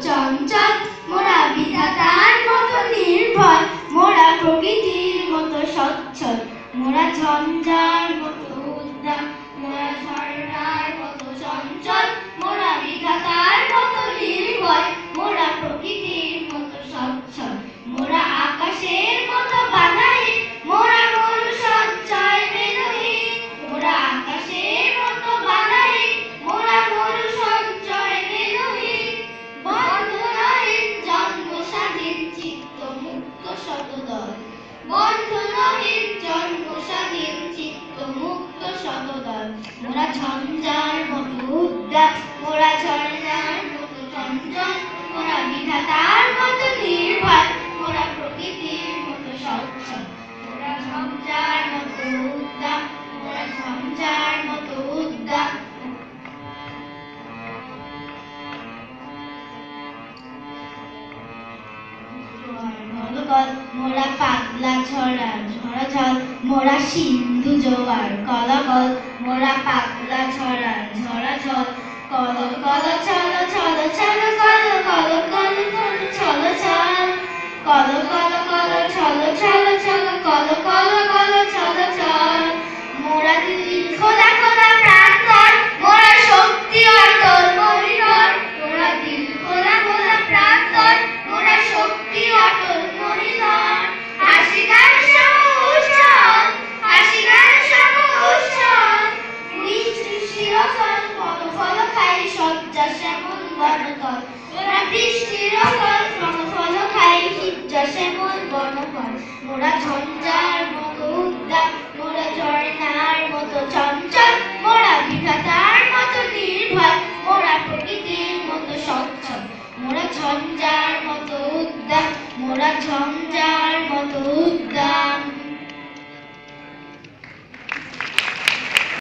চঞ্চল, মোরা বিধাতার মতো নির্ভয়, মোরা প্রকৃতির মতো সচ্ছল, মোরা ঝঞ্ঝার মতো উদ্দাম, মোরা ঝর্ণার মতো চঞ্চল, মোরা বিধাতার মতো নির্ভয়, মোরা প্রকৃতির মতো সচ্ছল, মোরা আকাশের মতো বাধাহীন, মোরা মরু সঞ্চয় মেদহীন, মোরা আকাশের মতো বাধাহীন, মোরা মরু সঞ্চয় মেদহীন, বন্ধনহীন জন্ম স্বাধীন চিত্ত মুক্ত শতদল, বন্ধনহীন জন্ম স্বাধীন চিত্ত মুক্ত শতদল, মোরা ঝঞ্ঝার মতো উদ্দাম, মোরা ঝর্ণার মতো চঞ্চল, মোরা বিধাতার মতো নির্ভয়, মোরা প্রকৃতির মতো সচ্ছল, মোরা ঝঞ্ঝার মতো উদ্দাম, মোরা ঝঞ্ঝার মতো উদ্দাম। মোরা পাগলা ঝড়া ঝড়া ঝড়, মোরা সিন্ধু জোয়ার কলকল, মোরা পাগলা ঝড়া ঝড়া ঝড়, কল কল ছল ছল ছল কল কল কল কল ছল ছল, কল কল কল ছল ছল ছল কল কল কল ছল ছল, মোরা দিল খোদা খোদা প্রান্তর, মোরা শক্তি অটল মহিধর, মোরা দিল খোদা খোদা প্রান্তর, মোরা শক্তি অটল মহিধর, হাসি গান সম উৎসব, হাসি গান সম উৎসব, বৃষ্টি শিরফল ফল ফল খাই সজ্জা শ্যামল বনতল, মোরা বৃষ্টির ফল ফল ফল খাই সজ্জা শ্যামল বনতল, মোরা ঝঞ্ঝার মতো উদ্দাম, মোরা ঝর্ণার মতো চঞ্চল, মোরা বিধাতার মতো নির্ভয়, মোরা প্রকৃতির মতো সচ্ছল, মোরা ঝঞ্ঝার মতো উদ্দাম, মোরা ঝঞ্ঝার মতো উদ্দাম।